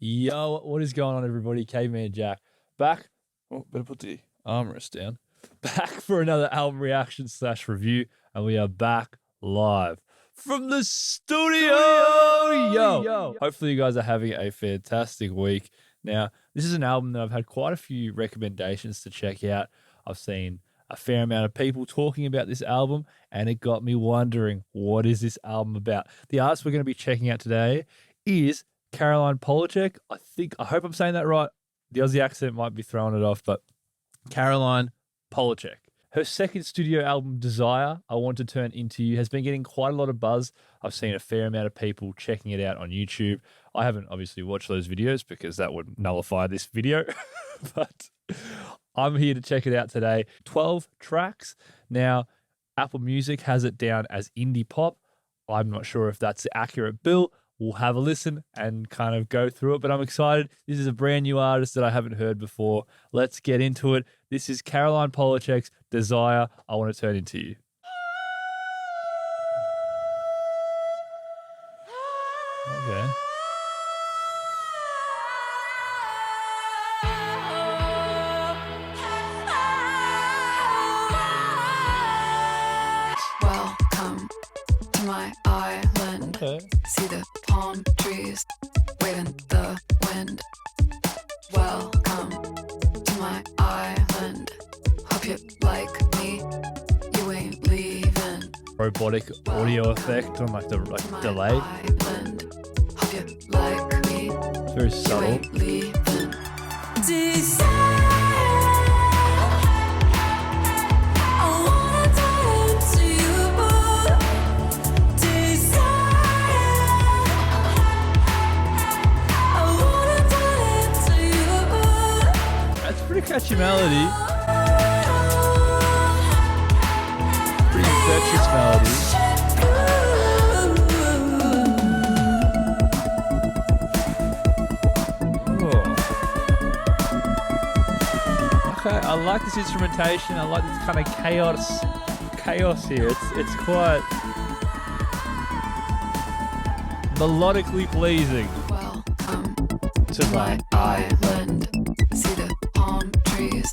Yo, what is going on, everybody? Caveman Jack back. Oh, better put the armrest down. Back for another album reaction / review, and we are back live from the studio. Yo. Hopefully you guys are having a fantastic week. Now, this is an album that I've had quite a few recommendations to check out. I've seen a fair amount of people talking about this album, and it got me wondering, what is this album about? The artist we're going to be checking out today is Caroline Polachek. I hope I'm saying that right. The Aussie accent might be throwing it off, but Caroline Polachek. Her second studio album, Desire, I Want to Turn Into You, has been getting quite a lot of buzz. I've seen a fair amount of people checking it out on YouTube. I haven't obviously watched those videos because that would nullify this video, but I'm here to check it out today. 12 tracks. Now, Apple Music has it down as indie pop. I'm not sure if that's the accurate bill. We'll have a listen and kind of go through it, but I'm excited. This is a brand new artist that I haven't heard before. Let's get into it. This is Caroline Polachek's Desire, I Want to Turn Into You. Okay. Welcome to my island. Okay. See the palm trees waving the wind. Welcome to my island. Hope you like me. You ain't leaving. Robotic audio effect on like the delay. Island. Hope you like me. It's very You subtle. ain't leaving. Desire. Pretty catchy melody. Pretty infectious melody. Oh. Okay, I like this instrumentation. I like this kind of chaos here. It's quite melodically pleasing. Welcome to my island. See the palm trees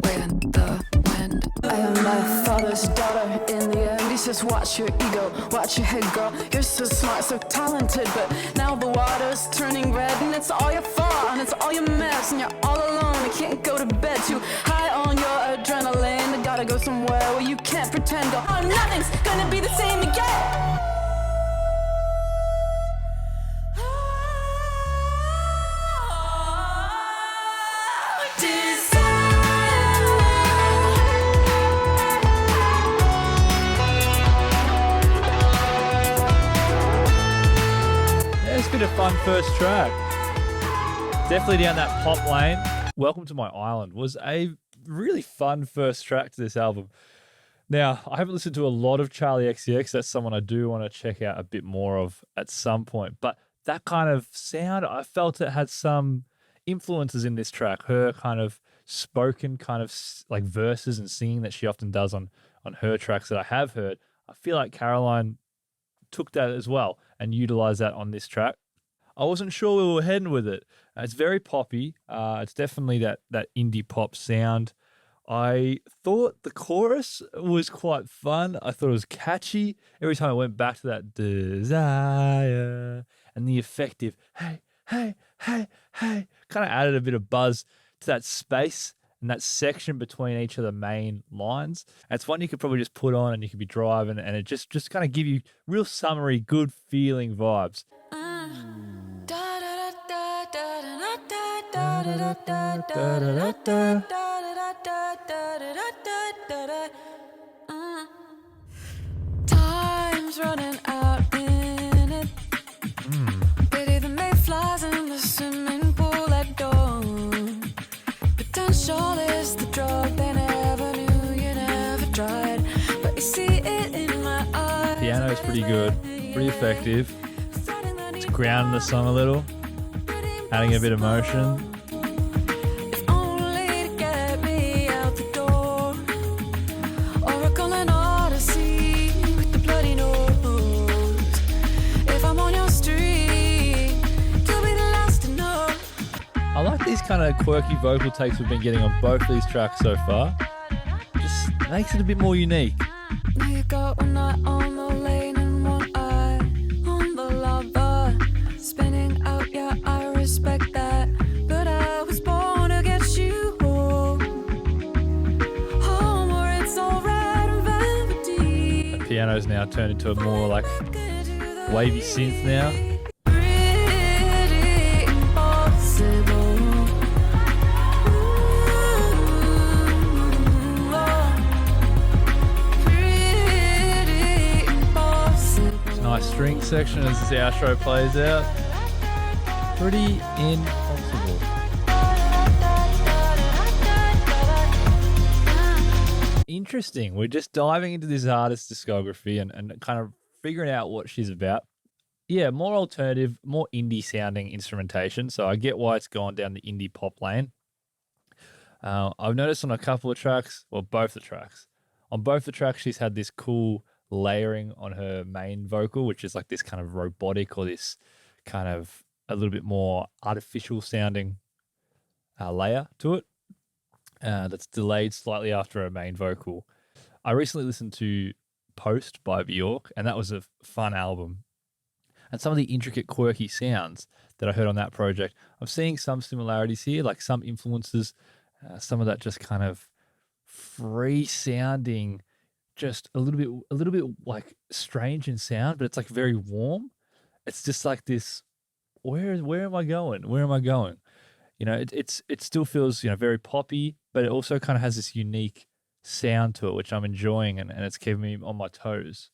waving the wind. I am my father's daughter in the end. He says, watch your ego, watch your head, girl. You're so smart, so talented, but now the water's turning red, and it's all your fault, and it's all your mess, and you're all alone. You can't go to bed, too high on your adrenaline. You gotta go somewhere where you can't pretend. Go, oh, nothing's gonna be the same again. It's been a fun first track. Definitely down that pop lane. Welcome to My Island was a really fun first track to this album. Now, I haven't listened to a lot of Charlie XCX. That's someone I do want to check out a bit more of at some point. But that kind of sound, I felt it had some influences in this track. Her kind of spoken kind of like verses and singing that she often does on her tracks that I have heard. I feel like Caroline took that as well and utilized that on this track. I wasn't sure where we were heading with it. It's very poppy. It's definitely that indie pop sound. I thought the chorus was quite fun. I thought it was catchy. Every time I went back to that desire and the effective hey, hey, hey, hey, kind of added a bit of buzz to that space and that section between each of the main lines. And it's one you could probably just put on and you could be driving and it just kind of give you real summery, good feeling vibes. Time's running out in it. It even made flies in the swimming pool at dawn. Potential is the drug they never knew you never tried. But you see it in my eyes. Piano is pretty good, pretty effective. It's grounding the song a little, adding a bit of motion. If I'm on your street, you'll be the last to know. these kind of quirky vocal takes we've been getting on both these tracks so far just makes it a bit more unique. Now you got one eye on the lane and one eye on the lava. Spinning out, yeah, I respect that. But I was born to get you home. Home where it's alright and velvety. The piano's now turned into a more like wavy synth now. Pretty impossible. Pretty impossible. Nice string section as the outro plays out. Pretty impossible. Interesting. We're just diving into this artist's discography and kind of figuring out what she's about. Yeah, more alternative, more indie sounding instrumentation. So I get why it's gone down the indie pop lane. I've noticed on a couple of tracks, well, both the tracks. On both the tracks, she's had this cool layering on her main vocal, which is like this kind of robotic or this kind of a little bit more artificial sounding layer to it that's delayed slightly after her main vocal. I recently listened to Post by Bjork, and that was a fun album. And some of the intricate, quirky sounds that I heard on that project, I'm seeing some similarities here, like some influences, some of that just kind of free sounding, just a little bit like strange in sound, but it's like very warm. It's just like this. Where am I going? Where am I going? You know, it still feels, you know, very poppy, but it also kind of has this unique sound to it, which I'm enjoying, and it's keeping me on my toes.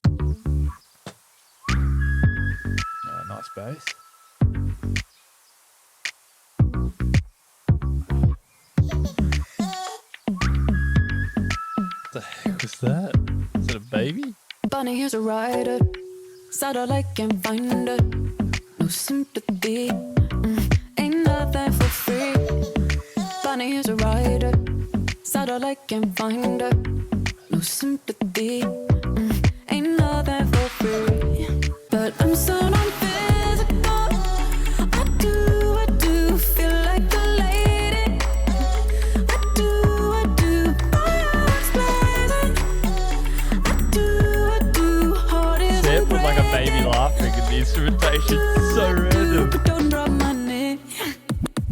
Nice bass. What the heck was that? Is it a baby? Bunny, here's a rider. Satellite can find her. No sympathy. Ain't nothing for free. Bunny, here's a rider. Satellite can find her. No sympathy. Ain't nothing for free. But I'm so non-physical. I do feel like a lady. I do, fire blazing. I do, heart is Sip with like a baby laughing and the instrumentation so random. But don't drop my name.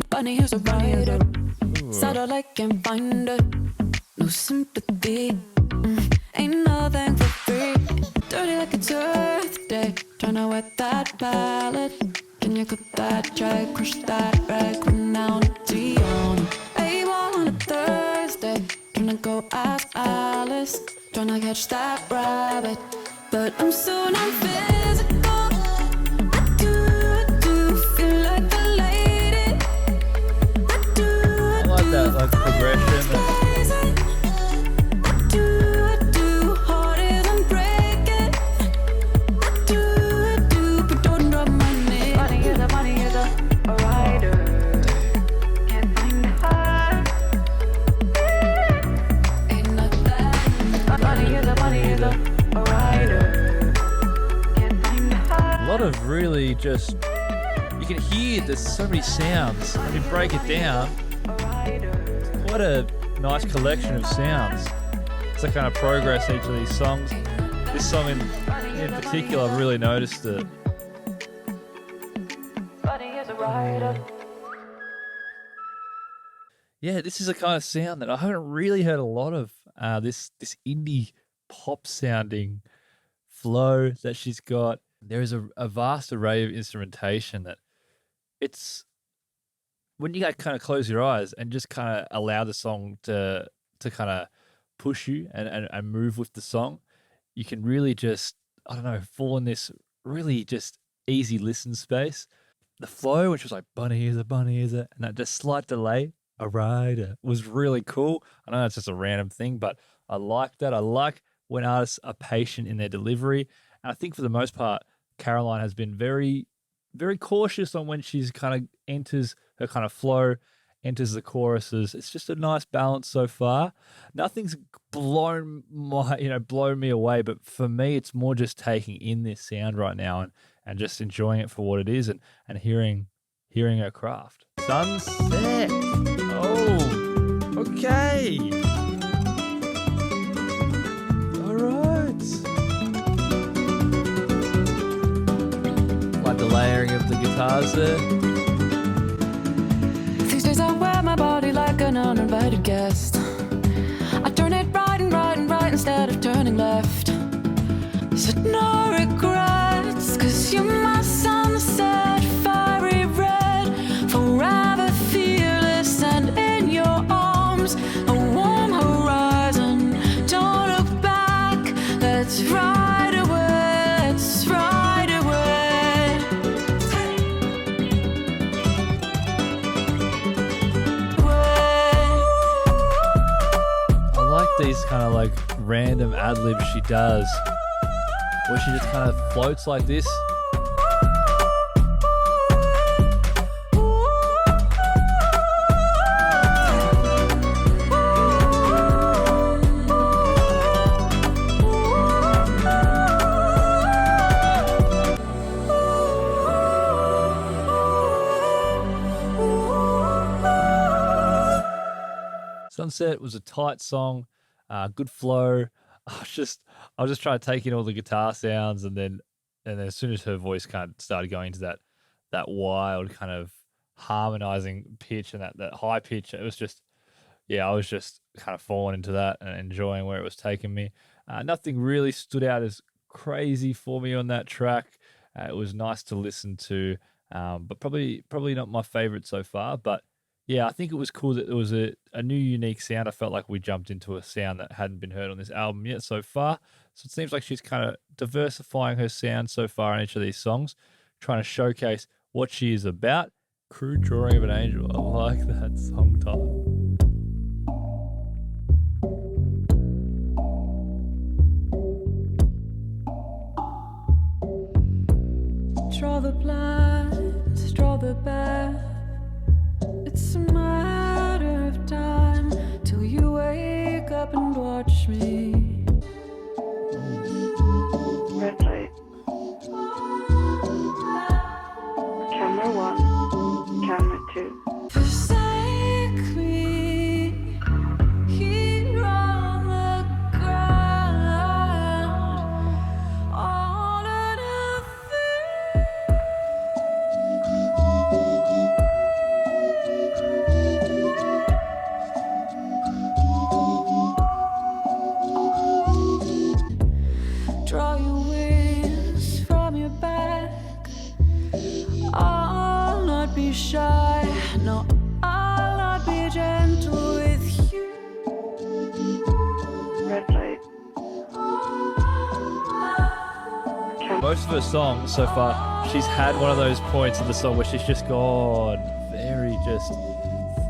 Bunny, here's a rider. Satellite can find her. No sympathy. Ain't nothing for free. Dirty like it's Earth Day. Tryna wet that palette. Can you cut that track? Crush that rag. Run down to Dion. A1 on a Thursday. Tryna go ask Alice. Tryna catch that rabbit. But I'm so non-physical. I do feel like a lady. I like that, like progression. Of really just, you can hear there's so many sounds. When you break it down, it's quite a nice collection of sounds. It's a kind of progress each of these songs. This song in particular, I've really noticed it. Yeah, this is a kind of sound that I haven't really heard a lot of. This indie pop sounding flow that she's got. There is a vast array of instrumentation that it's when you kind of close your eyes and just kind of allow the song to kind of push you and move with the song, you can really just, I don't know, fall in this really just easy listen space. The flow, which was like bunny is a, and that just slight delay, a rider, was really cool. I know it's just a random thing, but I like that. I like when artists are patient in their delivery. And I think for the most part, Caroline has been very, very cautious on when she's kind of enters her kind of flow, enters the choruses. It's just a nice balance so far. Nothing's blown me away, but for me, it's more just taking in this sound right now and just enjoying it for what it is and hearing hearing her craft. Sunset. Oh, okay. All right. Like the layering of the guitars there. These days I wear my body like an uninvited guest. I turn it right and right and right instead of turning left. Said no regrets, 'cause you're my sunset, fiery red, forever fearless and in your arms, a warm horizon. Don't look back, let's ride away, let's ride away. I like these kind of like random ad-libs she does, where she just kind of floats like this. Sunset was a tight song, good flow. I was just trying to take in all the guitar sounds, and then as soon as her voice kind of started going into that wild kind of harmonizing pitch and that high pitch, it was just, yeah, I was just kind of falling into that and enjoying where it was taking me. Nothing really stood out as crazy for me on that track. It was nice to listen to, but probably not my favorite so far. But yeah, I think it was cool that there was a new unique sound. I felt like we jumped into a sound that hadn't been heard on this album yet so far. So it seems like she's kind of diversifying her sound so far in each of these songs, trying to showcase what she is about. Crude Drawing of an Angel. I like that song title. Draw the blinds, draw the bath. It's a matter of time till you wake up and watch me. Red light. Camera 1, camera 2. Forsake me here on the ground, all of draw your wings from your back. I'll not be shy, no, I'll not be gentle with you. Red light. Most of her songs so far, she's had one of those points in the song where she's just gone very just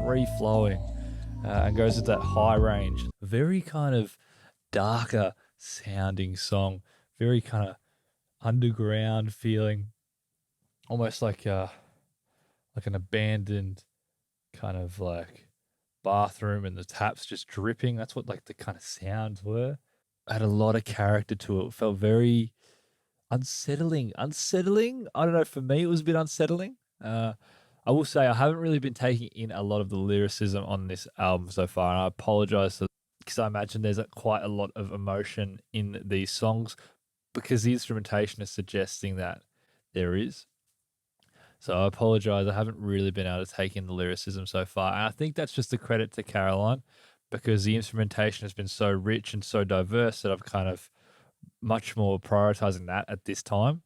free flowing and goes into that high range. Very kind of darker sounding song, very kind of underground feeling, almost like an abandoned kind of like bathroom and the taps just dripping. That's what like the kind of sounds were. Had a lot of character to it. It felt very unsettling. I don't know, for me it was a bit unsettling. I will say I haven't really been taking in a lot of the lyricism on this album so far, and I apologize for, because I imagine there's quite a lot of emotion in these songs, because the instrumentation is suggesting that there is. So I apologize. I haven't really been able to take in the lyricism so far. And I think that's just a credit to Caroline, because the instrumentation has been so rich and so diverse that I've kind of much more prioritizing that at this time.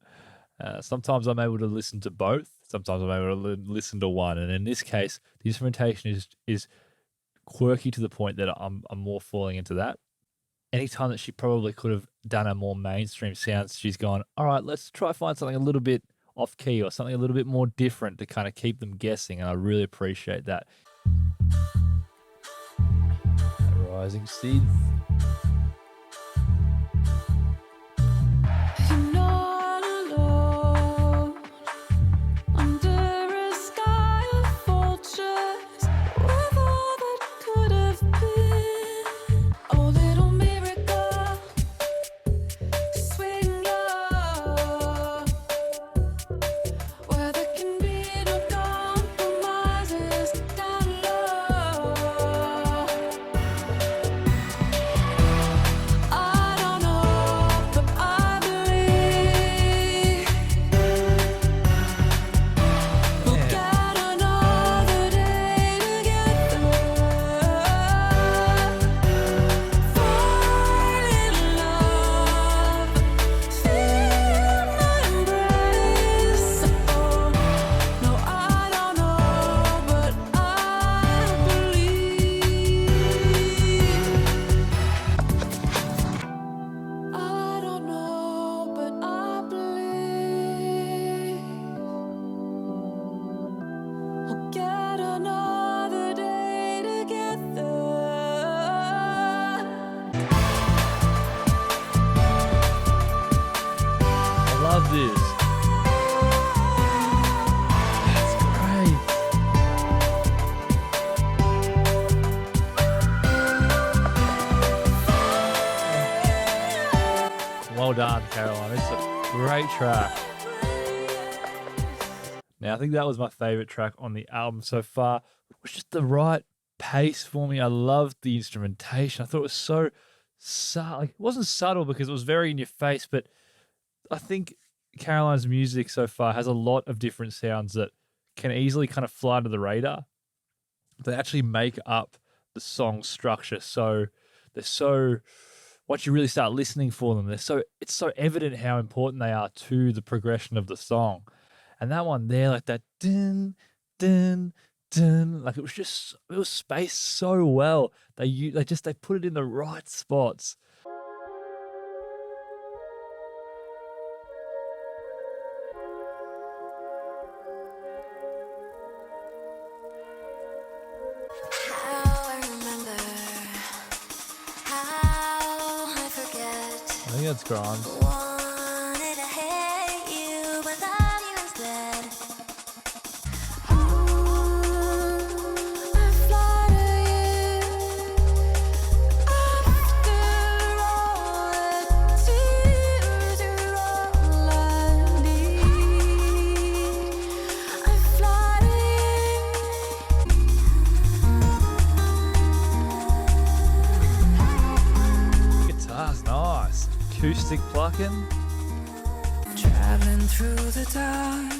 Sometimes I'm able to listen to both. Sometimes I'm able to listen to one. And in this case, the instrumentation is quirky to the point that I'm more falling into that. Anytime that she probably could have done a more mainstream sounds, she's gone, all right, let's try find something a little bit off key or something a little bit more different to kind of keep them guessing. And I really appreciate that. Rising Seed. You're not alone under a sky of vultures with all that could have been. Oh, little miracle, swing low, where there can be no done, Caroline. It's a great track. Now, I think that was my favorite track on the album so far. It was just the right pace for me. I loved the instrumentation. I thought it was so subtle. Like, it wasn't subtle because it was very in your face, but I think Caroline's music so far has a lot of different sounds that can easily kind of fly under the radar. They actually make up the song structure. So they're so, once you really start listening for them, it's so evident how important they are to the progression of the song. And that one there, like that dun, dun, dun, like it was spaced so well. They put it in the right spots. I think that's Grimes. Guitar's nice. Acoustic plucking. Traveling through the dark,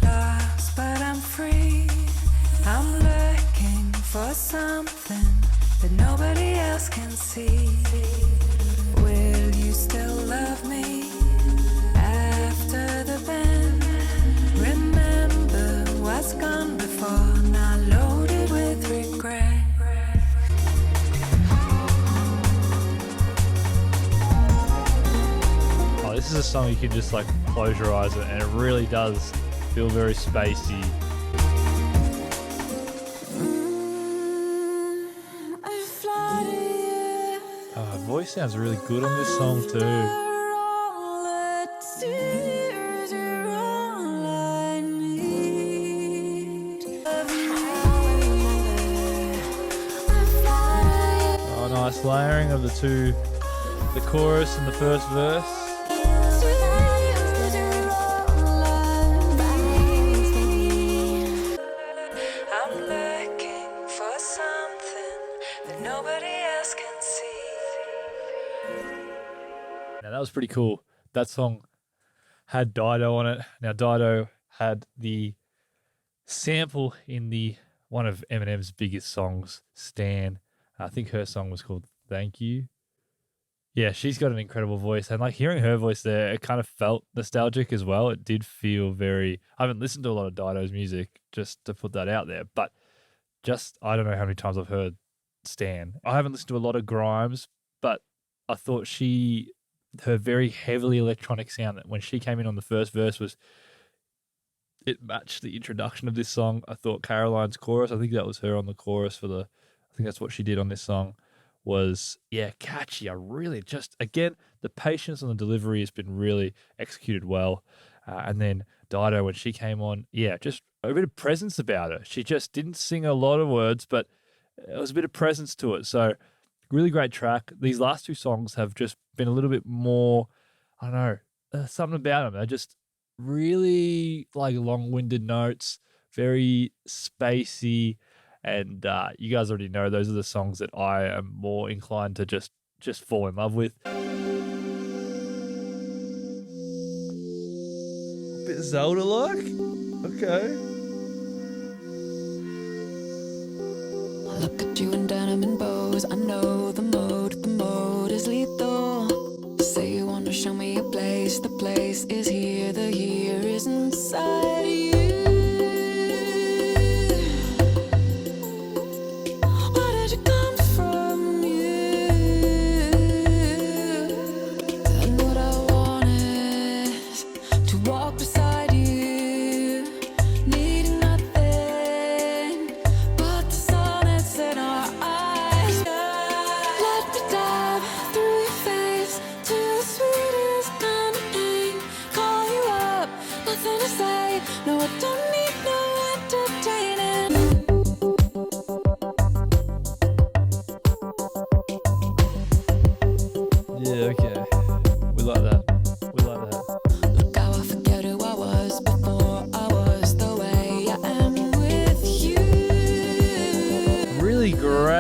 lost but I'm free. I'm looking for something that nobody else can see. Will you still love me after the bend? Remember what's gone before, not loaded with regret. This is a song you can just like close your eyes and it really does feel very spacey. Her voice sounds really good on this song too. Oh, nice layering of the chorus and the first verse. Now that was pretty cool. That song had Dido on it. Now Dido had the sample in the one of Eminem's biggest songs, Stan. I think her song was called Thank You. Yeah, she's got an incredible voice. And like hearing her voice there, it kind of felt nostalgic as well. It did feel very, I haven't listened to a lot of Dido's music, just to put that out there, but I don't know how many times I've heard Stan. I haven't listened to a lot of Grimes, but I thought her very heavily electronic sound that when she came in on the first verse it matched the introduction of this song. I thought Caroline's chorus, I think that was her on the chorus I think that's what she did on this song, was, catchy. I really again, the patience on the delivery has been really executed well. And then Dido, when she came on, just a bit of presence about her. She just didn't sing a lot of words, but it was a bit of presence to it. So really great track. These last two songs have just been a little bit more, I don't know, something about them. They're just really like long-winded notes, very spacey. And you guys already know those are the songs that I am more inclined to just fall in love with. A bit Zelda-like. Okay. Look at you in denim and bows. I know the mode is lethal. Say you wanna show me a place, the place is here, the here is inside you. Where did it come from? You. Then what I want is to walk beside you, needing nothing but the sun that's in our eyes. Let me dive through your face to the sweetest kind of pain. Call you up, nothing to say.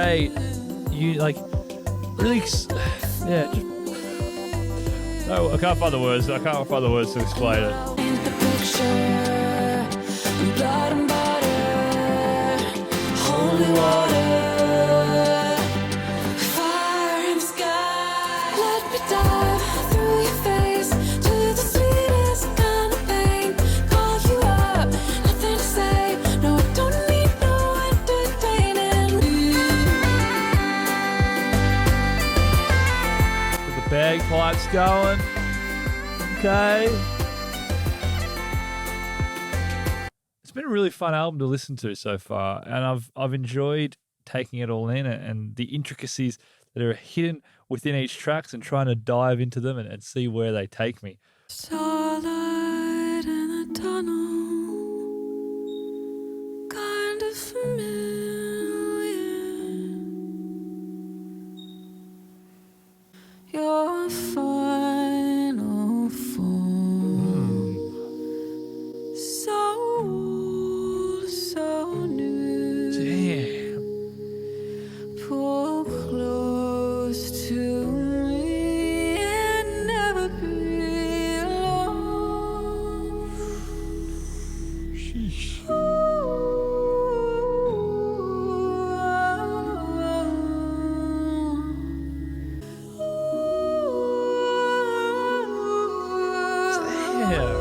great. You like really, yeah. Just, no, I can't find the words. I can't find the words to explain it. Paint the picture, blood and butter, holy water, fire and sky. Let me dive through your face to the sweetest kind of pain. Call you up, nothing to say. No, I don't need no entertaining. With the bagpipes going. Okay. It's been a really fun album to listen to so far, and I've enjoyed taking it all in and the intricacies that are hidden within each tracks and trying to dive into them and see where they take me. Starlight in a tunnel, kind of familiar. Your final form, so old, so new. Damn. Pull close to me and never be alone. Sheesh. Damn.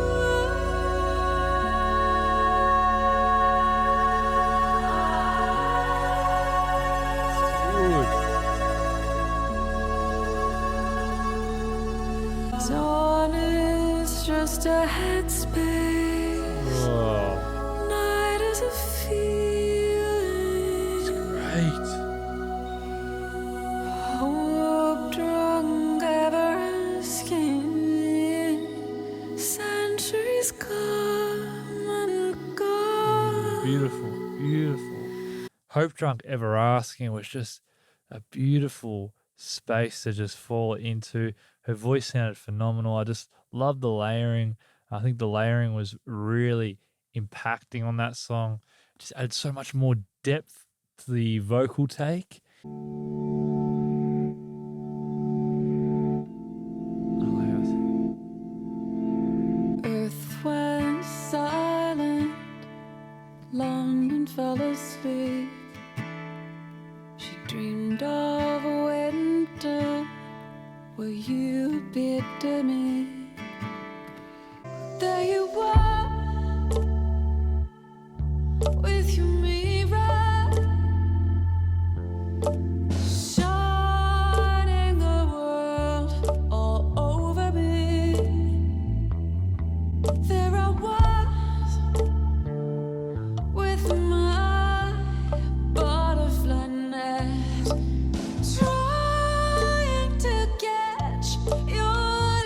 Dawn is just a headspace. Oh, Night is a it's feeling. great. Hopedrunk Everasking. Centuries come and go. Beautiful, beautiful. Hopedrunk Everasking was just a beautiful space to just fall into. Her voice sounded phenomenal. I just loved the layering. I think the layering was really impacting on that song. Just added so much more depth to the vocal take. Earth went silent. London fell asleep. She dreamed of a winter where you appeared to me. There you were, with your mirror, shining the world all over me. There I was, with my butterfly net, trying to catch your light.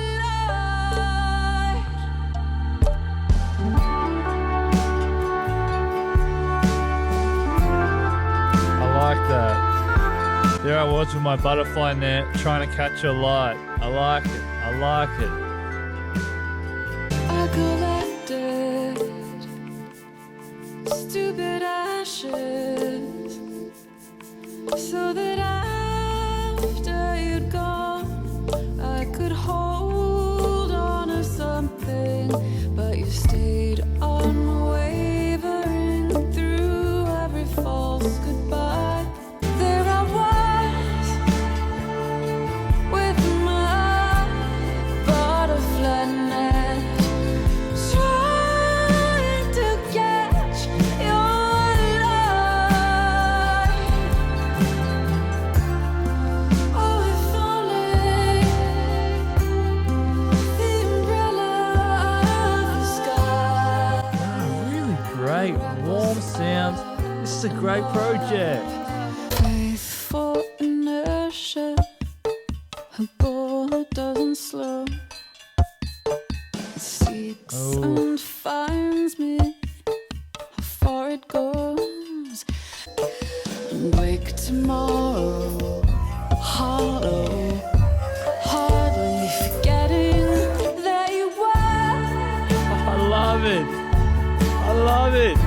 I like that. There I was with my butterfly net trying to catch a light. I like it. I like it. I collected stupid ashes so that after you'd gone, I could hold on to something. But you stayed unwavering through every false goodbye. There I was, with my butterfly net, trying to catch your light. Oh, if only the umbrella of the sky. Ah, really great, warm sounds. This is a great project. Faithful inertia, a bullet doesn't slow. It seeks Oh. and finds me, how far it goes. And wake tomorrow, hollow, hardly forgetting that you were. I love it. I love it.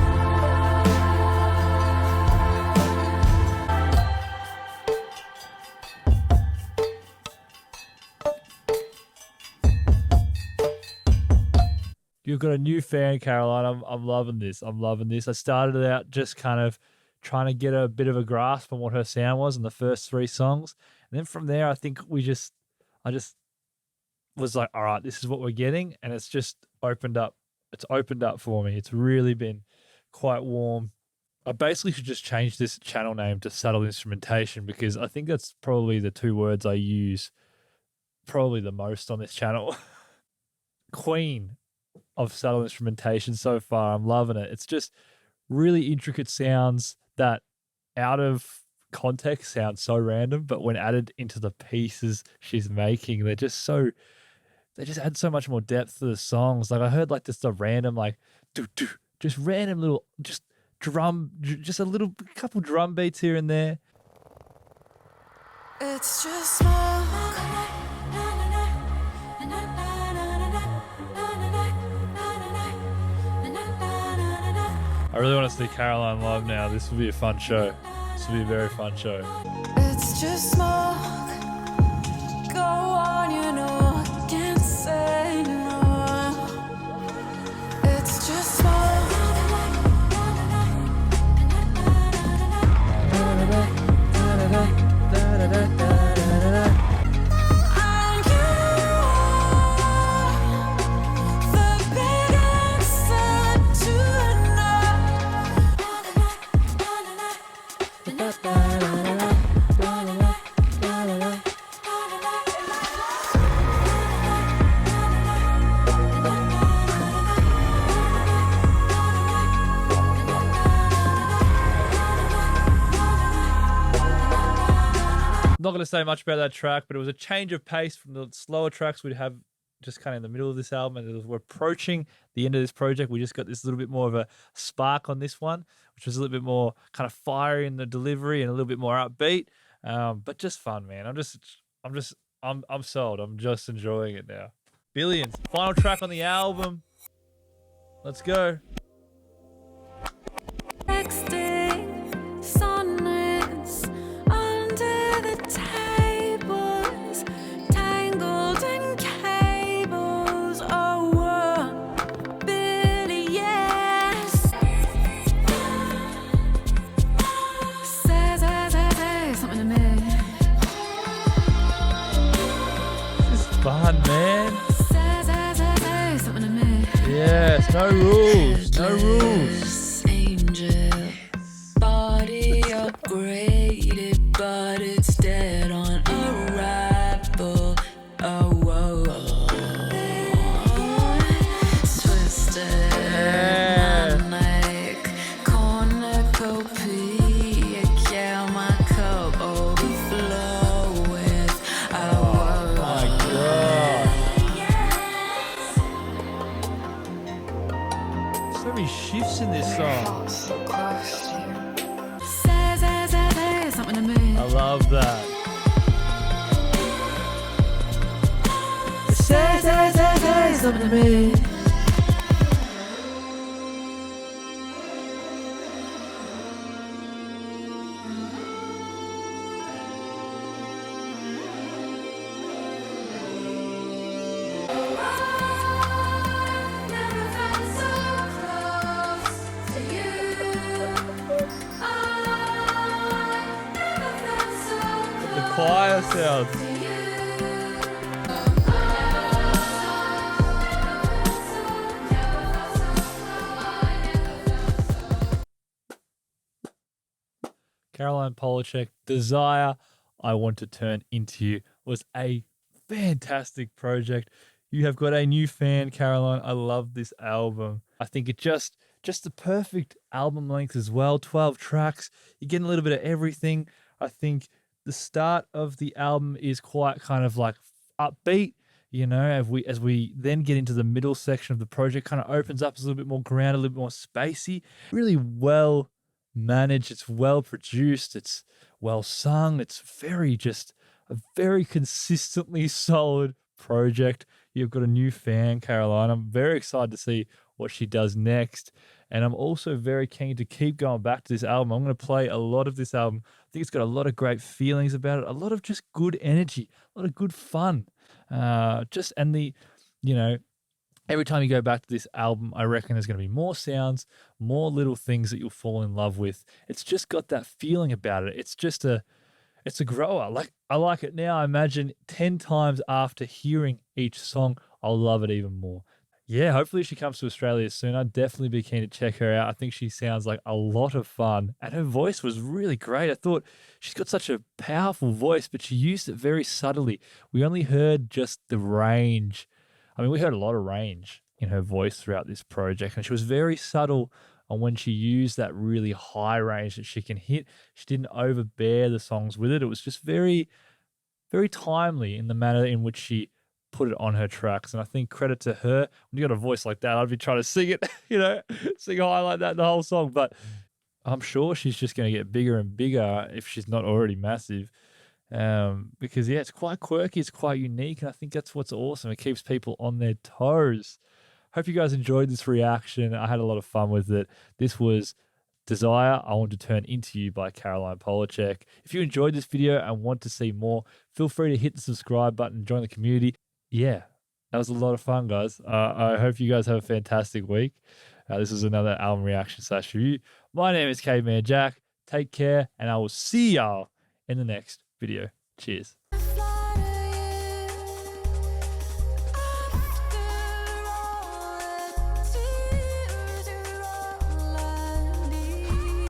You've got a new fan, Caroline. I'm loving this. I'm loving this. I started out just kind of trying to get a bit of a grasp on what her sound was in the first 3 songs. And then from there, I think I just was like, all right, this is what we're getting. And it's just opened up. It's opened up for me. It's really been quite warm. I basically should just change this channel name to Subtle Instrumentation, because I think that's probably the 2 words I use probably the most on this channel. Queen of subtle instrumentation so far. I'm loving it. It's just really intricate sounds that out of context sound so random, but when added into the pieces she's making, they just add so much more depth to the songs. Like I heard like just a random like just random little just a little couple drum beats here and there. It's just smoke. I really want to see Caroline live now. This will be a fun show. This will be a very fun show. It's just smoke. Go on, you know I can't say no. It's just smoke. And you are the big answer to Not going to say much about that track, but it was a change of pace from the slower tracks we'd have just kind of in the middle of this album. And as we're approaching the end of this project, we just got this little bit more of a spark on this one, which was a little bit more kind of fiery in the delivery and a little bit more upbeat. But just fun, man. I'm sold. I'm just enjoying it now. Billions. Final track on the album. Let's go. texting sonnets under the tables, tangled in cables. Oh, billions. Say something to me. This is fun, man. Say something to me. Yes, no rules. No rules. Angel, body upgraded, but it's dead on arrival. Oh, whoa. Twisted, manic, cornucopia. Yeah, my cup overflow with. Oh, My God. So many shifts in this song. Say something to me. I love that. Say something to me. The choir sounds. Caroline Polachek, Desire, I Want to Turn Into You was a fantastic project. You have got a new fan, Caroline. I love this album. I think it just the perfect album length as well. 12 tracks. You're getting a little bit of everything. I think the start of the album is quite kind of like upbeat, you know, as we then get into the middle section of the project, kind of opens up, it's a little bit more grounded, a little bit more spacey, really well managed, it's well produced, it's well sung, it's just a very consistently solid project. You've got a new fan, Caroline. I'm very excited to see what she does next. And I'm also very keen to keep going back to this album. I'm going to play a lot of this album. I think it's got a lot of great feelings about it, a lot of just good energy, a lot of good fun. And the, you know, every time you go back to this album, I reckon there's going to be more sounds, more little things that you'll fall in love with. It's just got that feeling about it. It's a grower. Like, I like it now. I imagine 10 times after hearing each song, I'll love it even more. Yeah, hopefully she comes to Australia soon. I'd definitely be keen to check her out. I think she sounds like a lot of fun. And her voice was really great. I thought she's got such a powerful voice, but she used it very subtly. We only heard just the range. I mean, we heard a lot of range in her voice throughout this project, and she was very subtle on when she used that really high range that she can hit. She didn't overbear the songs with it. It was just very, very timely in the manner in which she put it on her tracks. And I think credit to her. When you got a voice like that, I'd be trying to sing it, sing high like that the whole song. But I'm sure she's just going to get bigger and bigger if she's not already massive. Because it's quite quirky, it's quite unique, and I think that's what's awesome. It keeps people on their toes. Hope you guys enjoyed this reaction. I had a lot of fun with it. This was Desire, I Want to Turn Into You by Caroline Polachek. If you enjoyed this video and want to see more, feel free to hit the subscribe button and join the community. Yeah, that was a lot of fun, guys. I hope you guys have a fantastic week. This is another album reaction / review. My name is Caveman Jack. Take care, and I will see y'all in the next video. Cheers.